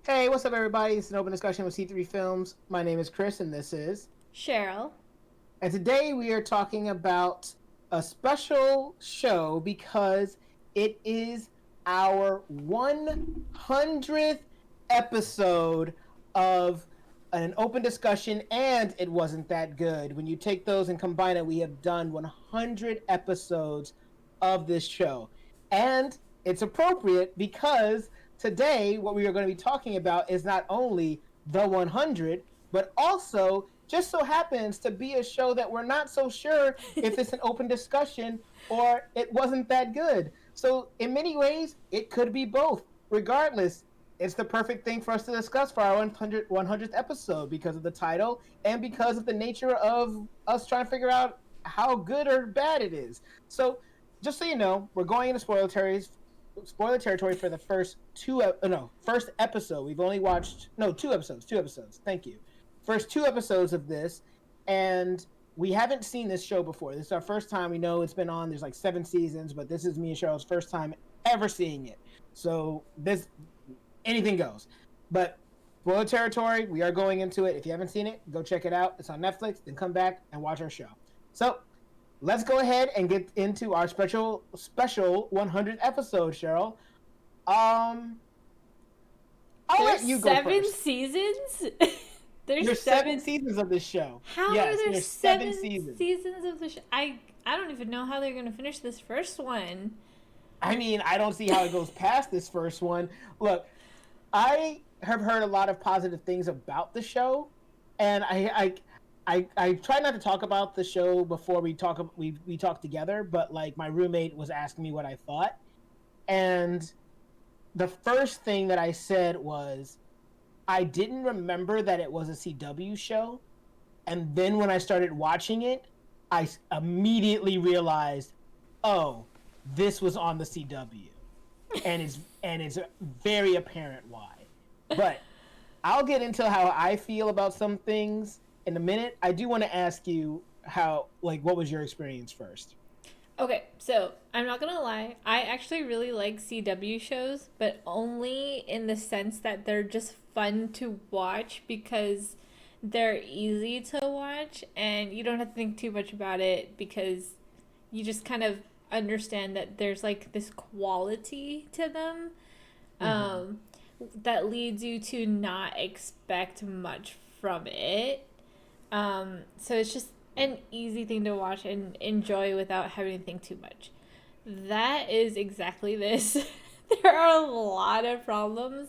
Hey, what's up, everybody? It's an open discussion with C3 Films. My name is Chris, and this is. Cheryl. And today we are talking about a special show because it is our 100th episode of an open discussion, and it wasn't that good. When you take those and combine it, we have done 100 episodes of this show. And it's appropriate because today, what we are going to be talking about is not only the 100, but also just so happens to be a show that we're not so sure if it's an open discussion or it wasn't that good. So, in many ways, it could be both. Regardless, it's the perfect thing for us to discuss for our 100th episode because of the title and because of the nature of us trying to figure out how good or bad it is. So, just so you know, we're going into spoiler territory for the first episode. We've only watched two episodes. Thank you. First two episodes of this, and we haven't seen this show before. This is our first time. We know it's been on. There's like 7 seasons, but this is me and Cheryl's first time ever seeing it. So this anything goes. But spoiler territory, we are going into it. If you haven't seen it, go check it out. It's on Netflix. Then come back and watch our show. So let's go ahead and get into our special 100 episode, Cheryl. Um, I'll There's let you go seven first. seasons? There's There's seven seven. seasons of this show. How are Yes, there there's seven seven seasons. seasons of the show? I don't even know how they're going to finish this first one. I mean, I don't see how it goes past this first one. Look, I have heard a lot of positive things about the show, and I try not to talk about the show before we talk together. But like my roommate was asking me what I thought, and the first thing that I said was I didn't remember that it was a CW show, and then when I started watching it, immediately realized, oh, this was on the CW, and it's very apparent why. But I'll get into how I feel about some things in a minute. I do want to ask you what was your experience first? Okay, so I'm not going to lie. I actually really like CW shows, but only in the sense that they're just fun to watch because they're easy to watch and you don't have to think too much about it because you just kind of understand that there's like this quality to them Mm-hmm. um, that leads you to not expect much from it. So it's just an easy thing to watch and enjoy without having to think too much. That is exactly this. There are a lot of problems,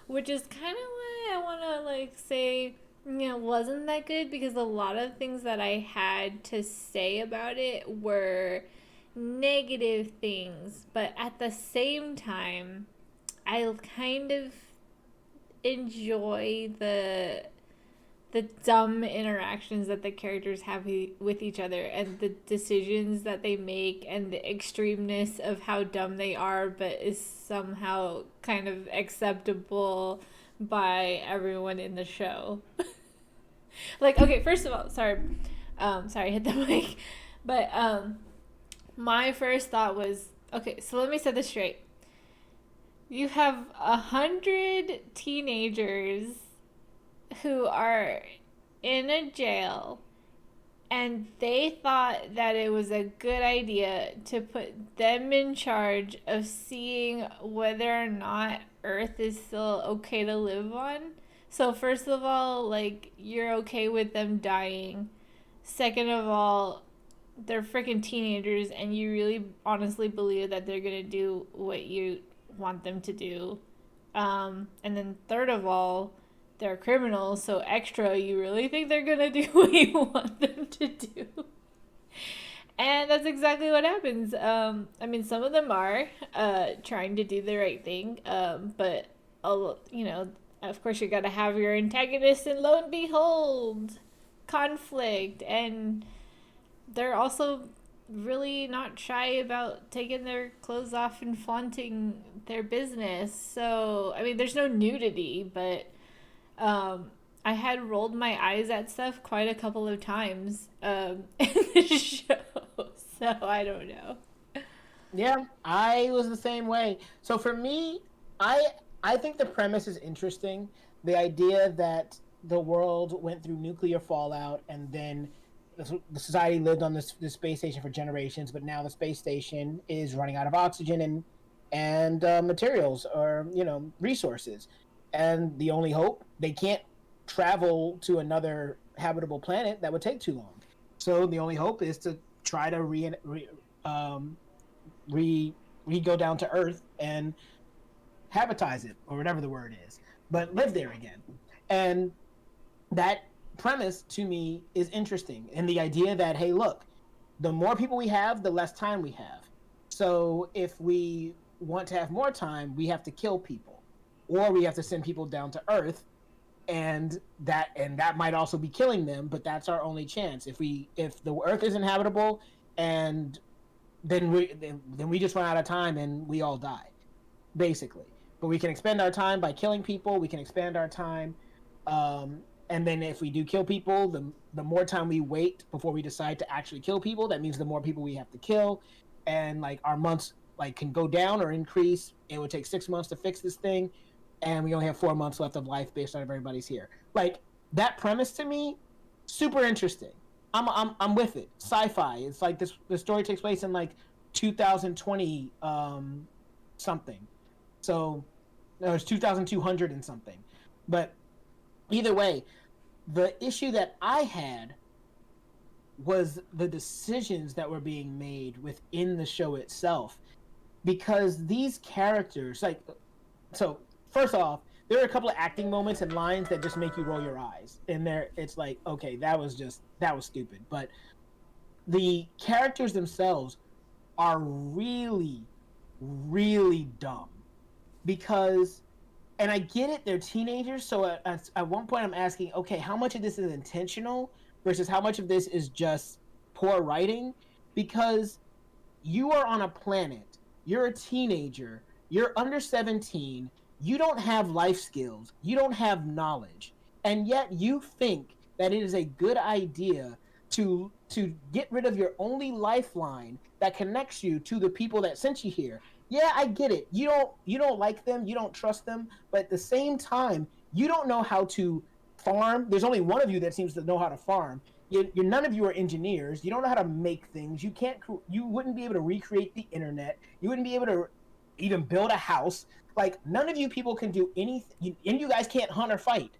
which is kind of why I want to like say, wasn't that good because a lot of things that I had to say about it were negative things, but at the same time, I kind of enjoy the dumb interactions that the characters have with each other and the decisions that they make and the extremeness of how dumb they are but is somehow kind of acceptable by everyone in the show. Like, okay, first of all, sorry, I hit the mic. But my first thought was, okay, so let me set this straight. You have 100 teenagers who are in a jail and they thought that it was a good idea to put them in charge of seeing whether or not Earth is still okay to live on. So, first of all, like, you're okay with them dying. Second of all, they're freaking teenagers and you really honestly believe that they're gonna do what you want them to do. And then third of all, they're criminals, so extra, you really think they're gonna do what you want them to do. And that's exactly what happens. I mean, some of them are trying to do the right thing, but, of course, you gotta have your antagonist, and lo and behold, conflict. And they're also really not shy about taking their clothes off and flaunting their business. So, I mean, there's no nudity, but I had rolled my eyes at stuff quite a couple of times in the show. So, I don't know. Yeah, I was the same way. So for me, I I think the premise is interesting. The idea that the world went through nuclear fallout and then the society lived on this space station for generations, but now the space station is running out of oxygen and materials or resources, and the only hope they can't travel to another habitable planet that would take too long. So the only hope is to try to um, re re go down to Earth and habitize it or whatever the word is, but live there again. And that premise to me is interesting. And the idea that, hey, look, the more people we have, the less time we have. So if we want to have more time, we have to kill people or we have to send people down to Earth, and that might also be killing them, but that's our only chance. If the Earth is inhabitable and then we just run out of time and we all die basically. But we can expend our time by killing people. We can expand our time, and then if we do kill people, the more time we wait before we decide to actually kill people, that means the more people we have to kill, and like our months like can go down or increase. It would take 6 months to fix this thing, and we only have 4 months left of life based on everybody's here. Like that premise to me, super interesting. I'm with it. Sci-fi. It's like this. The story takes place in like 2020 something. So no, it's 2200 and something. But either way, the issue that I had was the decisions that were being made within the show itself, because these characters, like, so first off, there are a couple of acting moments and lines that just make you roll your eyes, and there it's like, okay, that was stupid. But the characters themselves are really, really dumb because, and I get it, they're teenagers. So at one point, I'm asking, okay, how much of this is intentional versus how much of this is just poor writing? Because you are on a planet, you're a teenager, you're under 17, you don't have life skills, you don't have knowledge, and yet you think that it is a good idea to get rid of your only lifeline that connects you to the people that sent you here. Yeah, I get it. You don't like them, you don't trust them, but at the same time, you don't know how to farm. There's only one of you that seems to know how to farm. None of you are engineers. You don't know how to make things. You can't. You wouldn't be able to recreate the internet. You wouldn't be able to even build a house. Like none of you people can do anything, and you guys can't hunt or fight.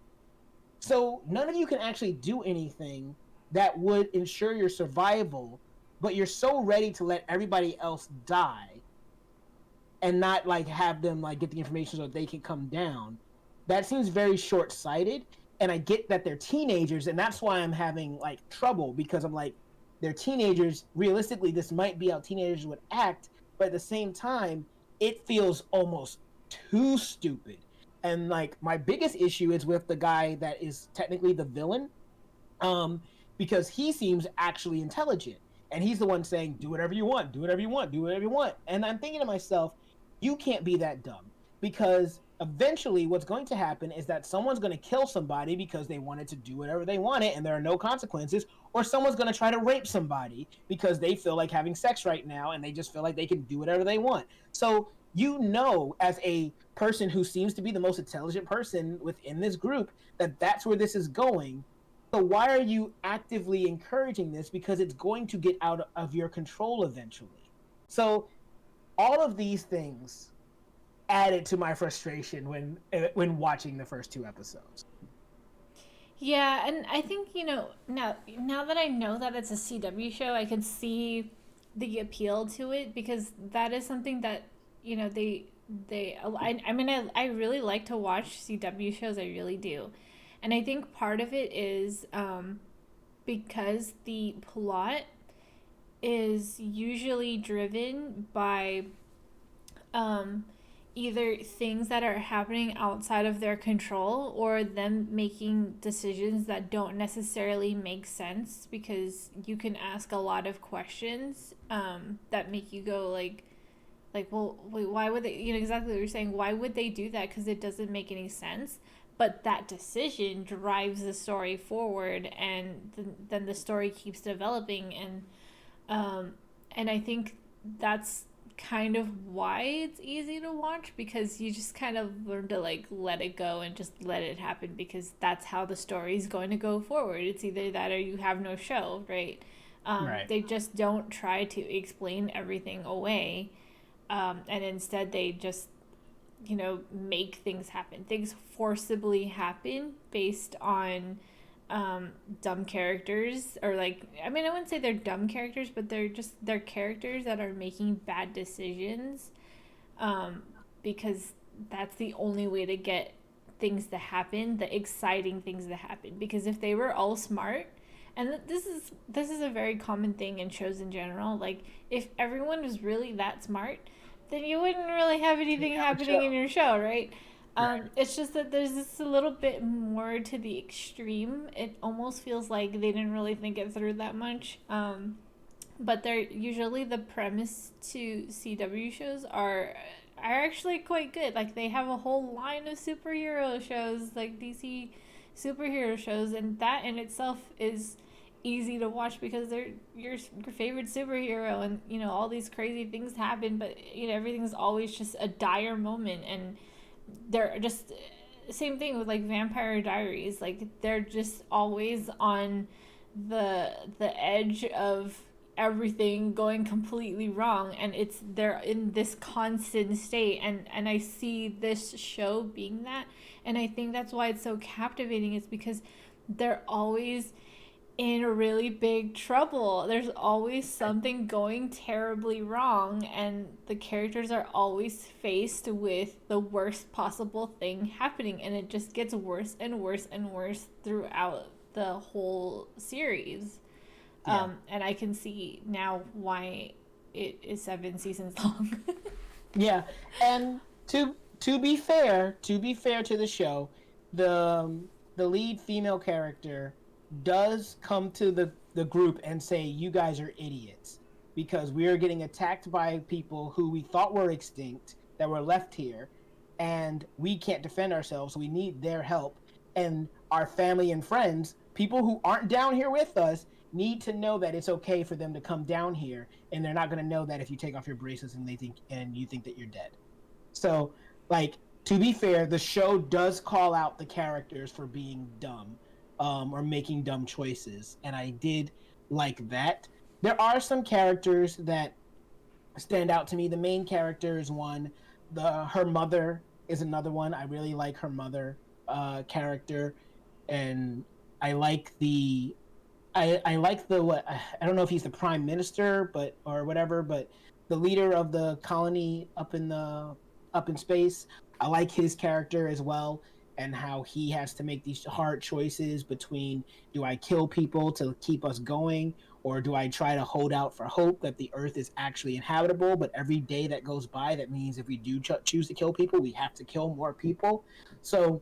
So none of you can actually do anything that would ensure your survival. But you're so ready to let everybody else die and not like have them like get the information so that they can come down. That seems very short-sighted, and I get that they're teenagers, and that's why I'm having like trouble, because I'm like, they're teenagers. Realistically, this might be how teenagers would act, but at the same time, it feels almost too stupid. And like my biggest issue is with the guy that is technically the villain, um, because he seems actually intelligent, and he's the one saying, "Do whatever you want, do whatever you want, do whatever you want." And I'm thinking to myself, you can't be that dumb, because eventually, what's going to happen is that someone's going to kill somebody because they wanted to do whatever they wanted, and there are no consequences, or someone's going to try to rape somebody because they feel like having sex right now, and they just feel like they can do whatever they want. So as a person who seems to be the most intelligent person within this group, that that's where this is going. So why are you actively encouraging this? Because it's going to get out of your control eventually. So all of these things added to my frustration when watching the first two episodes. Yeah, and I think, now that I know that it's a CW show, I can see the appeal to it, because that is something that, I really like to watch CW shows, I really do. And I think part of it is because the plot is usually driven by um, either things that are happening outside of their control, or them making decisions that don't necessarily make sense, because you can ask a lot of questions that make you go well, wait, why would they, exactly what you're saying, why would they do that, because it doesn't make any sense. But that decision drives the story forward, and then the story keeps developing. And I think that's kind of why it's easy to watch, because you just kind of learn to like let it go and just let it happen, because that's how the story is going to go forward. It's either that or you have no show, right? Right. They just don't try to explain everything away, and instead they just, make things happen. Things forcibly happen based on dumb characters, or like, I mean, I wouldn't say they're dumb characters, but they're characters that are making bad decisions, um, because that's the only way to get things to happen, the exciting things to happen. Because if they were all smart, and this is a very common thing in shows in general, like if everyone was really that smart, then you wouldn't really have anything happening in your show, right? Right. It's just that there's just a little bit more to the extreme. It almost feels like they didn't really think it through that much. But they're usually, the premise to CW shows are actually quite good. Like they have a whole line of superhero shows, like DC superhero shows, and that in itself is easy to watch because they're your favorite superhero, and all these crazy things happen, but everything's always just a dire moment, and they're just, same thing with like Vampire Diaries, like they're just always on the edge of everything going completely wrong, and they're in this constant state, and I see this show being that, and I think that's why it's so captivating, is because they're always in really big trouble. There's always something going terribly wrong, and the characters are always faced with the worst possible thing happening, and it just gets worse and worse and worse throughout the whole series. Yeah. And I can see now why it is 7 seasons long. Yeah. And to be fair to the show, the lead female character does come to the group and say, "You guys are idiots because we are getting attacked by people who we thought were extinct that were left here, and we can't defend ourselves. So we need their help, and our family and friends, people who aren't down here with us, need to know that it's okay for them to come down here, and they're not going to know that if you take off your braces and you think that you're dead." So, like, to be fair, the show does call out the characters for being dumb, or making dumb choices, and I did like that. There are some characters that stand out to me. The main character is one. Her mother is another one. I really like her mother character, and I like the I like the what I don't know if he's the prime minister, but or whatever, but the leader of the colony up in space. I like his character as well, and how he has to make these hard choices between, do I kill people to keep us going, or do I try to hold out for hope that the Earth is actually inhabitable? But every day that goes by, that means if we do choose to kill people, we have to kill more people. So,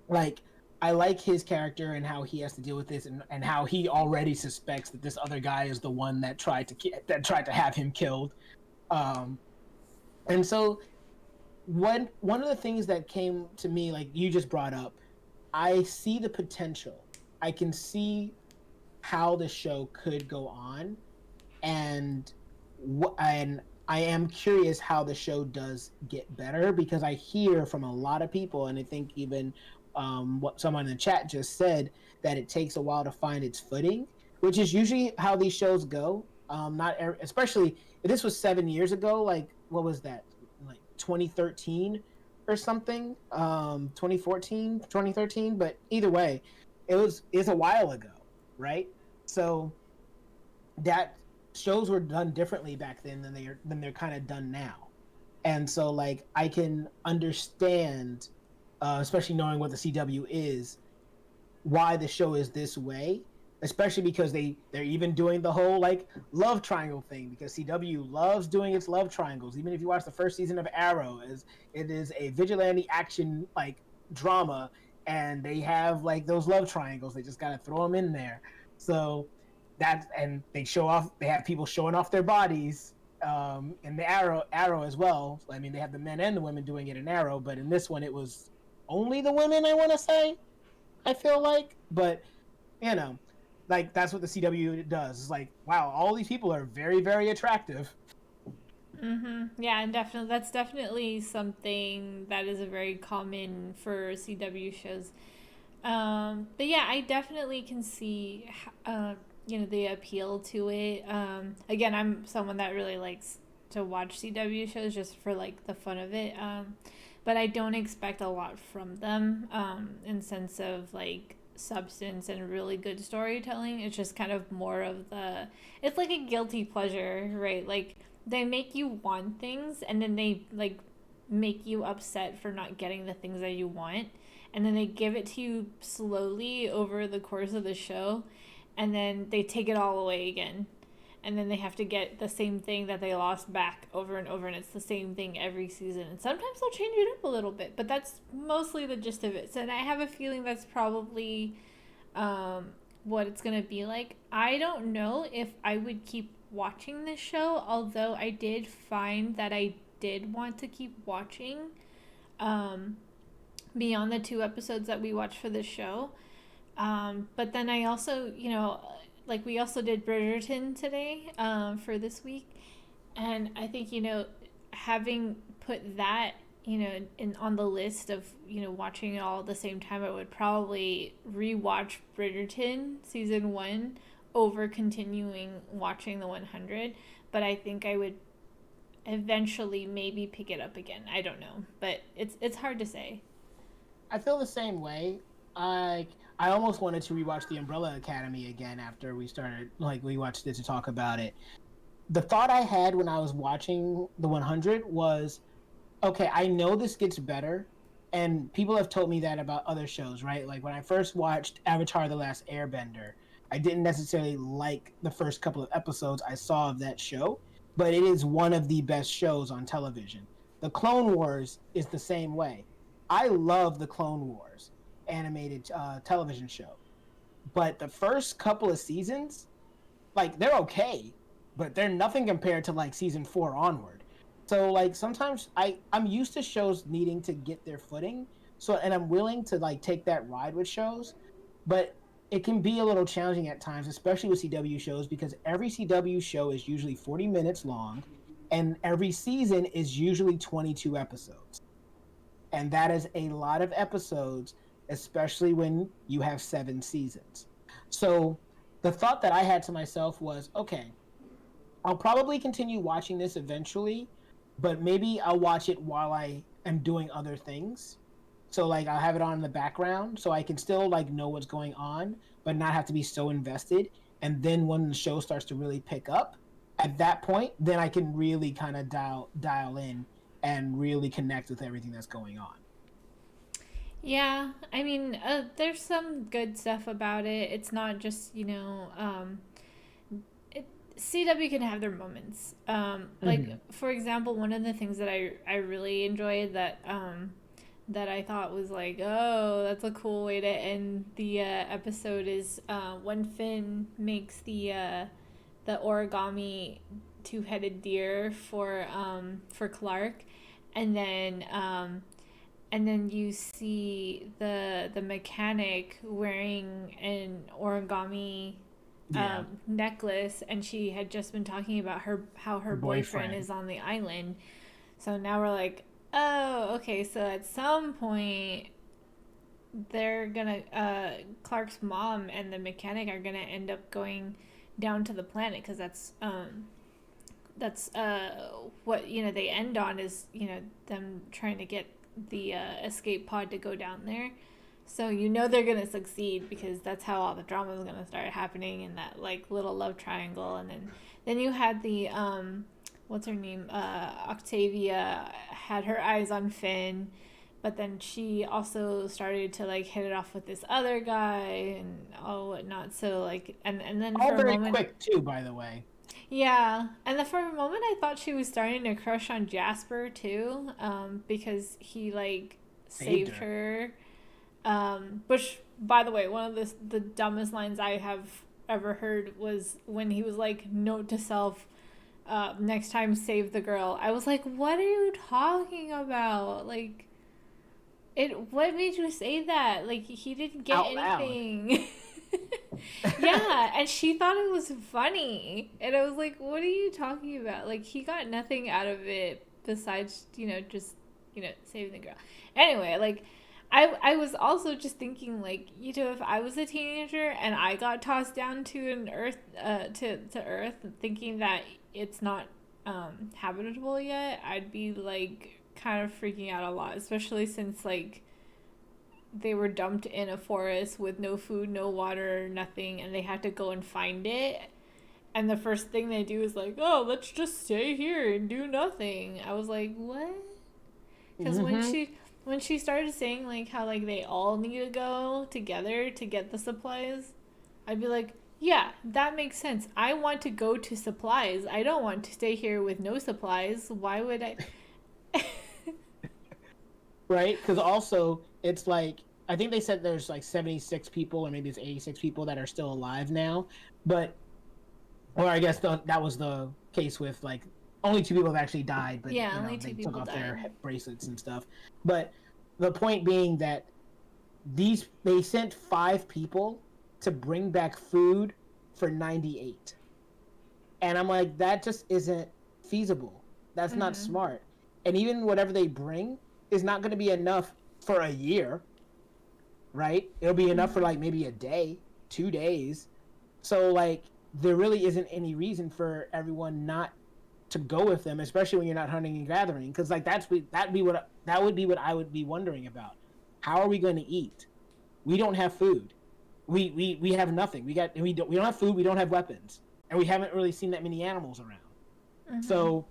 like, I like his character and how he has to deal with this, and how he already suspects that this other guy is the one that tried to have him killed. Um, and so one of the things that came to me, like you just brought up, I see the potential. I can see how the show could go on, and and I am curious how the show does get better, because I hear from a lot of people, and I think even what someone in the chat just said, that it takes a while to find its footing, which is usually how these shows go. Not especially if this was 7 years ago. Like, what was that? Like 2013 or something. 2014, 2013. But either way, it's a while ago, right? So that shows were done differently back then than they're kind of done now. And so, like, I can understand, especially knowing what the CW is, why the show is this way, especially because they're even doing the whole like love triangle thing, because CW loves doing its love triangles. Even if you watch the first season of Arrow, it is a vigilante action like drama, and they have like those love triangles. They just gotta throw them in there. So that, and they have people showing off their bodies in the Arrow as well. I mean, they have the men and the women doing it in Arrow, but in this one it was only the women, I want to say, I feel like. But you know, like, that's what the CW does. It's like, wow, all these people are very, very attractive. Yeah, and definitely that's definitely something that is a very common for CW shows. But yeah, I definitely can see, the appeal to it. Again, I'm someone that really likes to watch CW shows just for like the fun of it. But I don't expect a lot from them. In sense of like substance and really good storytelling. It's just kind of more of it's like a guilty pleasure, right? Like they make you want things and then they like make you upset for not getting the things that you want, and then they give it to you slowly over the course of the show, and then they take it all away again, and then they have to get the same thing that they lost back over and over, and it's the same thing every season, and sometimes they'll change it up a little bit, but that's mostly the gist of it. So, and I have a feeling that's probably um, what it's going to be like. I don't know if I would keep watching this show, although I did find that I did want to keep watching um, beyond the 2 episodes that we watched for this show. But then I also, like we also did Bridgerton today for this week. And I think, having put that, on the list of, watching it all at the same time, I would probably rewatch Bridgerton season 1 over continuing watching the 100. But I think I would eventually maybe pick it up again. I don't know, but it's hard to say. I feel the same way. I almost wanted to rewatch The Umbrella Academy again after we started, like, we watched it to talk about it. The thought I had when I was watching the 100 was, okay, I know this gets better, and people have told me that about other shows, right? Like when I first watched Avatar: The Last Airbender, I didn't necessarily like the first couple of episodes I saw of that show, but it is one of the best shows on television. The Clone Wars is the same way. I love the Clone Wars animated television show, but the first couple of seasons, like they're okay, but they're nothing compared to like season 4 onward. So like sometimes I'm used to shows needing to get their footing. So and I'm willing to like take that ride with shows, but it can be a little challenging at times, especially with CW shows because every CW show is usually 40 minutes long and every season is usually 22 episodes. And that is a lot of episodes, especially when you have 7 seasons. So the thought that I had to myself was, okay, I'll probably continue watching this eventually, but maybe I'll watch it while I am doing other things. So like I'll have it on in the background so I can still like know what's going on, but not have to be so invested. And then when the show starts to really pick up, at that point, then I can really kind of dial in and really connect with everything that's going on. Yeah, I mean, there's some good stuff about it. It's not just, CW can have their moments. Like Mm-hmm. for example, one of the things that I really enjoyed that I thought was like, oh, that's a cool way to end the episode is when Finn makes the origami 2-headed deer for Clark, and then you see the mechanic wearing an origami Yeah, necklace, and she had just been talking about how her her boyfriend boyfriend. is on the island. So now we're like, oh, okay. So at some point, they're gonna Clark's mom and the mechanic are gonna end up going down to the planet because that's what they end on is them trying to get the escape pod to go down there. So they're gonna succeed because that's how all the drama is gonna start happening in that like little love triangle, and then you had the what's her name, Octavia had her eyes on Finn, but then she also started to like hit it off with this other guy and all whatnot. So like and then All for a very moment, quick too, by the way. yeah, and then for a moment I thought she was starting to crush on Jasper too, because he like Saved saved her. her. Which, by the way, one of the dumbest lines I have ever heard was when he was like, "Note to self: next time, save the girl." I was like, "What are you talking about? Like, it. What made you say that? Like, he didn't get Out loud. anything." Yeah, and she thought it was funny. And I was like, what are you talking about? Like, he got nothing out of it besides, just, saving the girl. Anyway, like, I was also just thinking, like, if I was a teenager and I got tossed down to an Earth, to Earth, thinking that it's not habitable yet, I'd be, like, kind of freaking out a lot, especially since, like, they were dumped in a forest with no food, no water, nothing, and they had to go and find it. And the first thing they do is like, "Oh, let's just stay here and do nothing." I was like, "What?" Because Mm-hmm. when she started saying like how like they all need to go together to get the supplies, I'd be like, "Yeah, that makes sense. I want to go to supplies. I don't want to stay here with no supplies. Why would I?" Right? Because also, it's like, I think they said there's like 76 people, or maybe it's 86 people that are still alive now. But, or I guess that was the case with like only two people have actually died, but Yeah, only two they took people off their died. bracelets and stuff. But the point being that they sent 5 people to bring back food for 98. And I'm like, that just isn't feasible. That's not Mm-hmm. smart. And even whatever they bring is not going to be enough for a year, right? It'll be enough for Mm-hmm. like maybe a day, 2 days. So like there really isn't any reason for everyone not to go with them, especially when you're not hunting and gathering. Because like that would be what I would be wondering about. How are we going to eat? We don't have food. We have nothing. We don't have food. We don't have weapons, and we haven't really seen that many animals around. Mm-hmm. So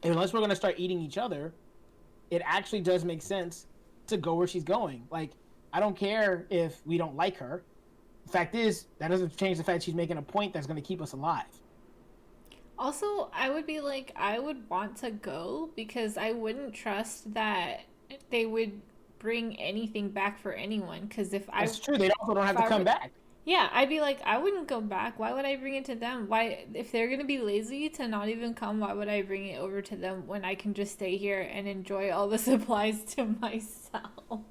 unless we're going to start eating each other, it actually does make sense to go where she's going. Like, I don't care if we don't like her. The fact is, that doesn't change the fact she's making a point that's going to keep us alive. Also, I would be like, I would want to go because I wouldn't trust that they would bring anything back for anyone. Because That's true. They also don't if have to I come were, back. yeah, I'd be like, I wouldn't go back. Why would I bring it to them? Why, if they're gonna be lazy to not even come, why would I bring it over to them when I can just stay here and enjoy all the supplies to myself?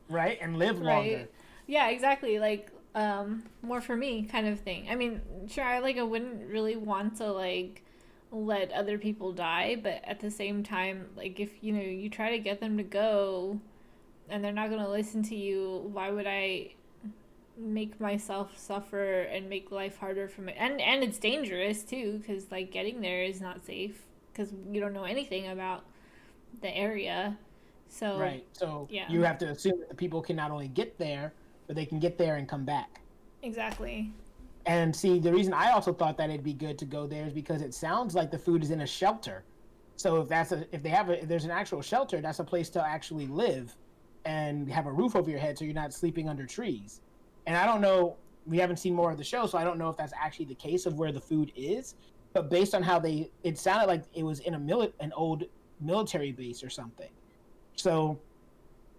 Right? And live Right. longer. Yeah, exactly. Like, more for me kind of thing. I mean, sure, I wouldn't really want to like let other people die, but at the same time, like if you try to get them to go and they're not going to listen to you, why would I make myself suffer and make life harder for me? And it's dangerous too cuz like getting there is not safe cuz you don't know anything about the area. So, Right. So yeah. you have to assume that the people can not only get there, but they can get there and come back. Exactly. And see, the reason I also thought that it'd be good to go there is because it sounds like the food is in a shelter. So if there's an actual shelter, that's a place to actually live and have a roof over your head, so you're not sleeping under trees. And I don't know, we haven't seen more of the show, so I don't know if that's actually the case of where the food is. But based on how it sounded like it was in an old military base or something. So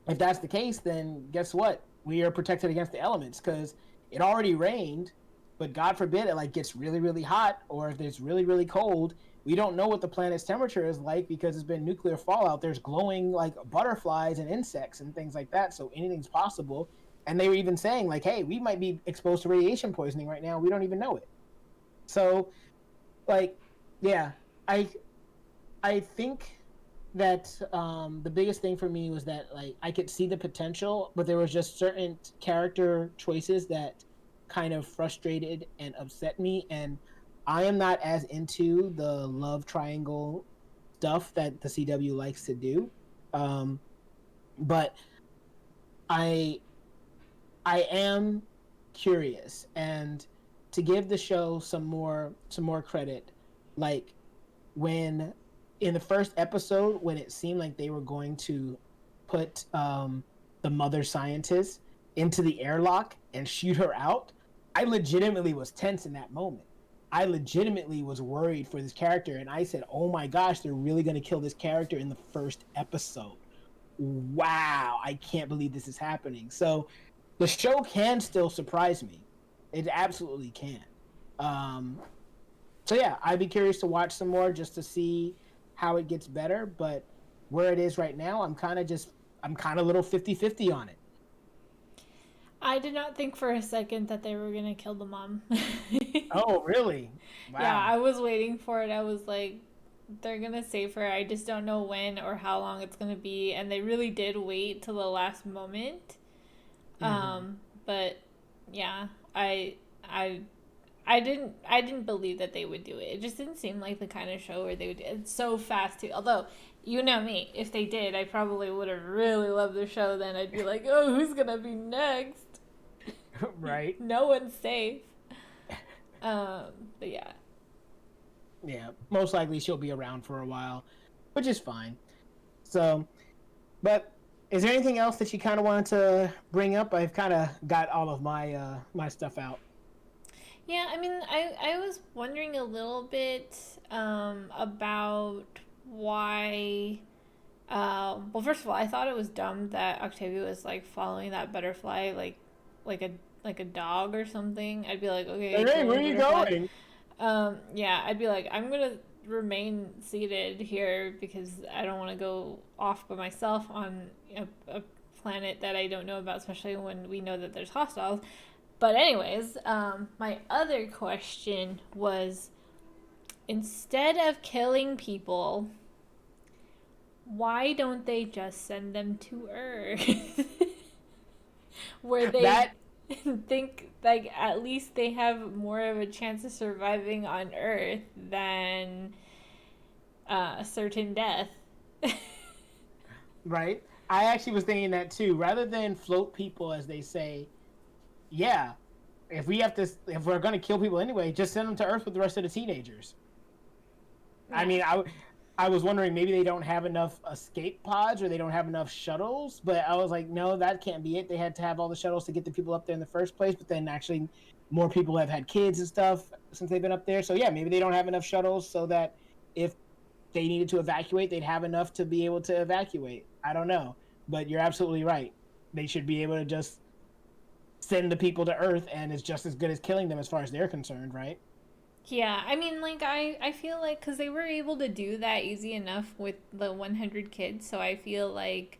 if that's the case, then guess what? We are protected against the elements because it already rained, but God forbid it like gets really, really hot, or if it's really, really cold. We don't know what the planet's temperature is like because it's been nuclear fallout. There's glowing like butterflies and insects and things like that, so anything's possible. And they were even saying like, "Hey, we might be exposed to radiation poisoning right now. We don't even know it." So, like, yeah, I I think that the biggest thing for me was that like I could see the potential, but there was just certain character choices that kind of frustrated and upset me. And I am not as into the love triangle stuff that the CW likes to do. Um, but I I am curious, and to give the show some more credit, like when in the first episode when it seemed like they were going to put the mother scientist into the airlock and shoot her out, I legitimately was tense in that moment. I legitimately was worried for this character, and I said, "Oh my gosh, they're really going to kill this character in the first episode. Wow, I can't believe this is happening." So the show can still surprise me. It absolutely can. Um, so yeah, I'd be curious to watch some more just to see how it gets better. But where it is right now, I'm kind of a little 50-50 on it. I did not think for a second that they were gonna kill the mom. Oh, really? Yeah, Wow. I was waiting for it. I was like, they're gonna save her. I just don't know when or how long it's gonna be. And they really did wait till the last moment. Hmm. But yeah, I I didn't believe that they would do it. It just didn't seem like the kind of show where they would do it so fast too. Although, you know me, if they did, I probably would have really loved the show. Then I'd be like, oh, who's gonna be next? Right. No one's safe. Um, but yeah. Yeah. Most likely she'll be around for a while, which is fine. So, but is there anything else that you kind of wanted to bring up? I've kind of got all of my stuff out. Yeah, I mean, I was wondering a little bit about why. Well, first of all, I thought it was dumb that Octavia was like following that butterfly like a like a dog or something. I'd be like, okay, Hey, go where away, are you butterfly. going? Yeah, I'd be like, I'm gonna remain seated here because I don't want to go off by myself on a planet that I don't know about, especially when we know that there's hostiles. But anyways, my other question was, instead of killing people, why don't they just send them to Earth? Where they That think like at least they have more of a chance of surviving on Earth than certain death. right? I actually was thinking that too. Rather than float people, as they say, yeah. If we're gonna kill people anyway, just send them to Earth with the rest of the teenagers. I Yeah. mean, I was wondering maybe they don't have enough escape pods or they don't have enough shuttles, but I was like, no, that can't be it. They had to have all the shuttles to get the people up there in the first place, but then actually more people have had kids and stuff since they've been up there. So yeah, maybe they don't have enough shuttles so that if they needed to evacuate, they'd have enough to be able to evacuate. I don't know, but you're absolutely right. They should be able to just send the people to Earth, and it's just as good as killing them as far as they're concerned, right? Yeah, I mean, like, I feel like because they were able to do that easy enough with the 100 kids, so I feel like,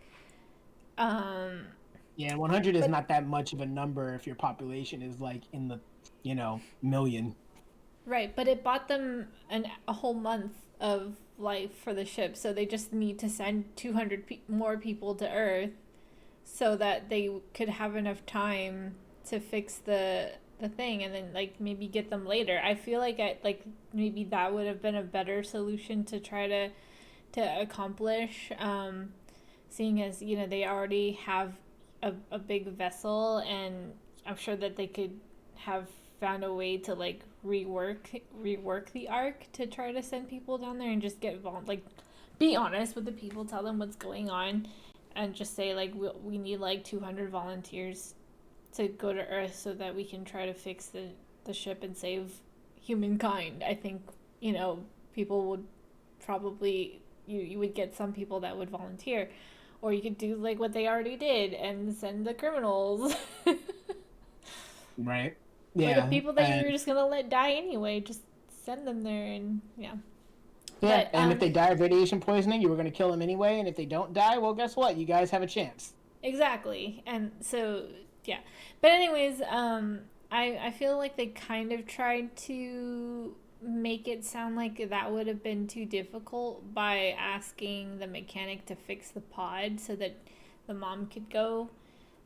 um, Yeah, 100 is but not that much of a number if your population is like in the, million. right, but it bought them a whole month of life for the ship, so they just need to send 200 more people to Earth so that they could have enough time to fix the thing and then like maybe get them later. I feel like maybe that would have been a better solution to try to accomplish, seeing as they already have a big vessel, and I'm sure that they could have found a way to like rework the arc to try to send people down there and just like be honest with the people, tell them what's going on, and just say like we need like 200 volunteers to go to Earth so that we can try to fix the ship and save humankind. I think people would probably you would get some people that would volunteer, or you could do like what they already did and send the criminals. Right. Or the Yeah. people that you And were just gonna let die anyway, just send them there. And yeah. yeah, But and if they die of radiation poisoning, you were going to kill them anyway, and if they don't die, well, guess what? You guys have a chance. exactly. And so yeah. But anyways, I feel like they kind of tried to make it sound like that would have been too difficult by asking the mechanic to fix the pod so that the mom could go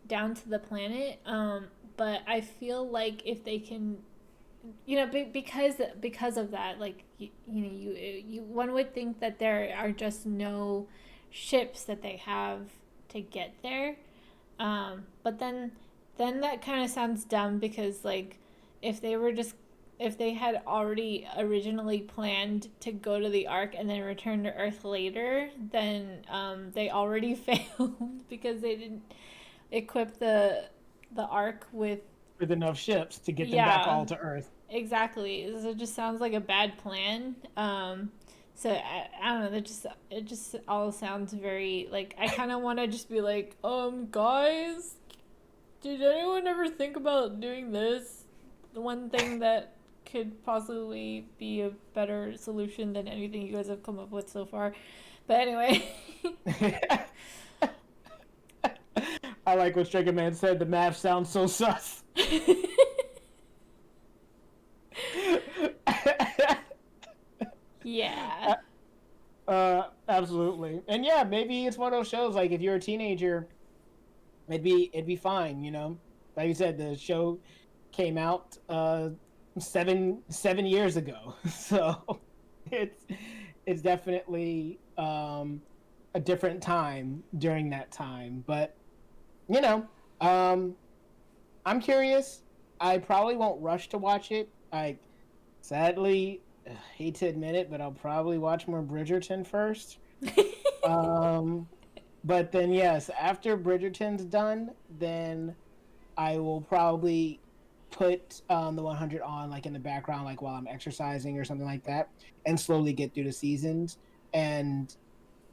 down to the planet. But I feel like if they can, because of that, like you one would think that there are just no ships that they have to get there. But then that kind of sounds dumb because like if they were just if they had already originally planned to go to the Ark and then return to Earth later, then they already failed because they didn't equip the Ark with. With enough ships to get them back Yeah, all to Earth. exactly. So it just sounds like a bad plan. So I don't know. It just all sounds very like I kind of want to just be like, guys, did anyone ever think about doing this? The one thing that could possibly be a better solution than anything you guys have come up with so far. But anyway, I like what Striker Man said. The math sounds so sus. Yeah. Absolutely. And yeah, maybe it's one of those shows like if you're a teenager, it'd be fine, you know. Like you said, the show came out 7 years ago, so it's it's definitely a different time during that time. But you know, um, I'm curious. I probably won't rush to watch it. I sadly hate to admit it, but I'll probably watch more Bridgerton first. Um, but then yes, after Bridgerton's done, then I will probably put the 100 on like in the background, like while I'm exercising or something like that, and slowly get through the seasons. And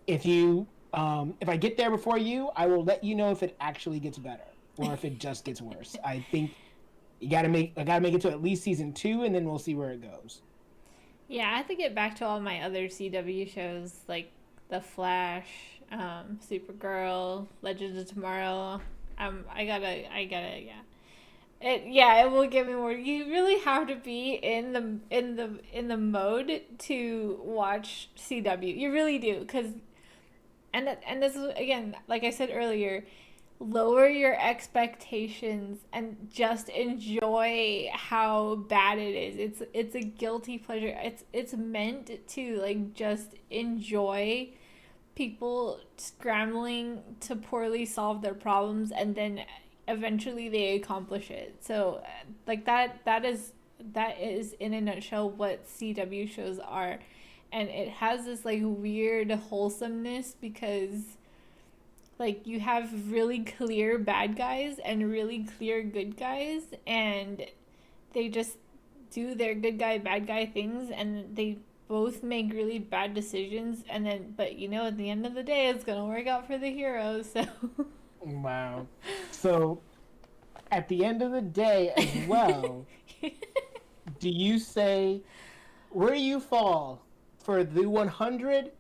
if I get there before you, I will let you know if it actually gets better or if it just gets worse. I think I gotta make it to at least season 2, and then we'll see where it goes. Yeah, I have to get back to all my other CW shows like The Flash, Supergirl, Legends of Tomorrow. Yeah. It will give me more. You really have to be in the mode to watch CW. You really do, because and this is again, like I said earlier, lower your expectations and just enjoy how bad it is. It's a guilty pleasure. It's meant to like just enjoy people scrambling to poorly solve their problems and then eventually they accomplish it. So like that is in a nutshell what CW shows are. And it has this like weird wholesomeness because like you have really clear bad guys and really clear good guys, and they just do their good guy bad guy things, and they both make really bad decisions, and then but at the end of the day it's gonna work out for the heroes. So Wow. So at the end of the day as well, do you say where do you fall for the 100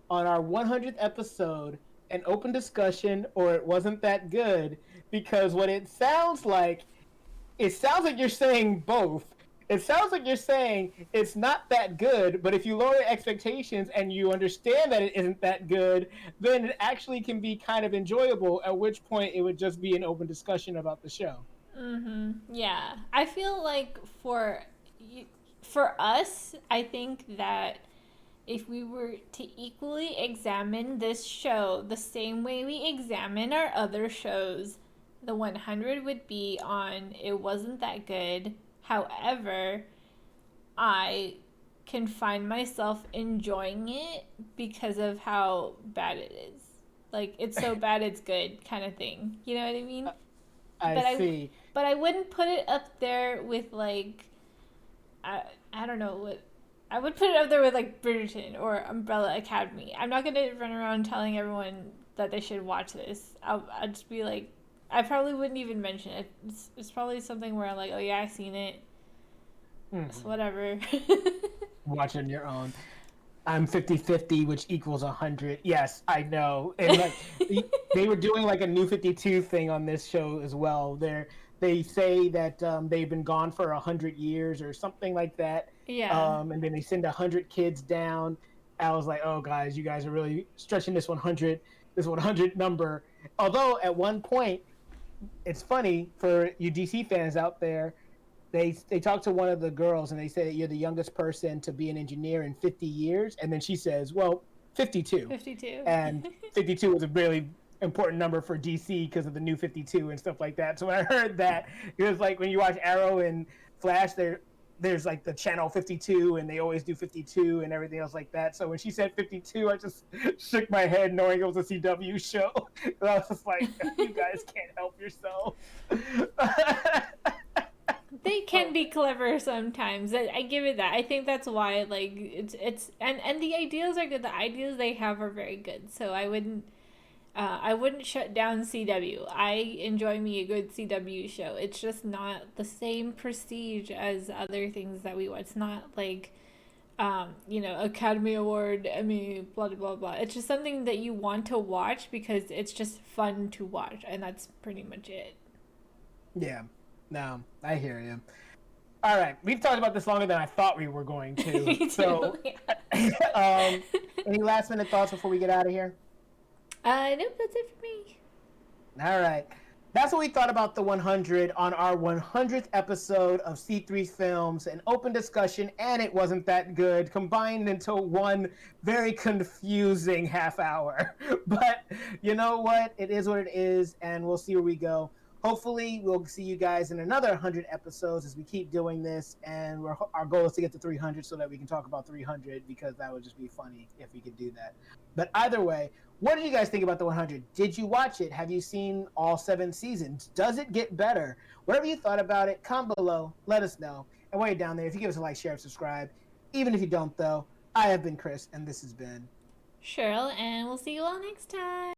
on our 100th episode, an open discussion, or it wasn't that good? Because what it sounds like you're saying both. It sounds like you're saying it's not that good, but if you lower your expectations and you understand that it isn't that good, then it actually can be kind of enjoyable, at which point it would just be an open discussion about the show. yeah, I feel like for us, I think that if we were to equally examine this show the same way we examine our other shows, the 100 would be on it wasn't that good. However, I can find myself enjoying it because of how bad it is. Like it's so bad it's good kind of thing. You know what I mean? I But I see. but I wouldn't put it up there with like I don't know what I would put it up there with like Bridgerton or Umbrella Academy. I'm not gonna run around telling everyone that they should watch this. I'll just be like, I probably wouldn't even mention it. It's probably something where I'm like, oh yeah, I've seen it. So Mhm. whatever. Watch on your own. I'm 50-50, which equals 100. Yes, I know. And like they were doing like a new 52 thing on this show as well. They say that they've been gone for 100 years or something like that. Yeah. And then they send 100 kids down. I was like, oh guys, you guys are really stretching this 100 number. Although at one point, it's funny for you DC fans out there, they talked to one of the girls and they say that you're the youngest person to be an engineer in 50 years, and then she says, well, 52. 52. And 52 was a really important number for DC because of the new 52 and stuff like that. So when I heard that, it was like when you watch Arrow and Flash, there's like the channel 52 and they always do 52 and everything else like that. So when she said 52, I just shook my head knowing it was a CW show. And I was just like, you guys can't help yourself. They can be clever sometimes. I give it that. I think that's why like it's and the ideas are good. The ideas they have are very good. So I wouldn't shut down CW. I enjoy me a good CW show. It's just not the same prestige as other things that we watch. It's not like Academy Award, Emmy, blah, blah, blah, blah. It's just something that you want to watch because it's just fun to watch, and that's pretty much it. Yeah. No, I hear you. All right, we've talked about this longer than I thought we were going to. Me too. So, any last minute thoughts before we get out of here? Nope, that's it for me. All right. That's what we thought about the 100 on our 100th episode of C3 Films, an open discussion, and it wasn't that good, combined into one very confusing half hour. But you know what? It is what it is, and we'll see where we go. Hopefully, we'll see you guys in another 100 episodes as we keep doing this, and our goal is to get to 300 so that we can talk about 300, because that would just be funny if we could do that. But either way, what did you guys think about the 100? Did you watch it? Have you seen all 7 seasons? Does it get better? Whatever you thought about it, comment below. Let us know. And while you're down there, if you give us a like, share, and subscribe. Even if you don't, though, I have been Chris, and this has been Cheryl, and we'll see you all next time.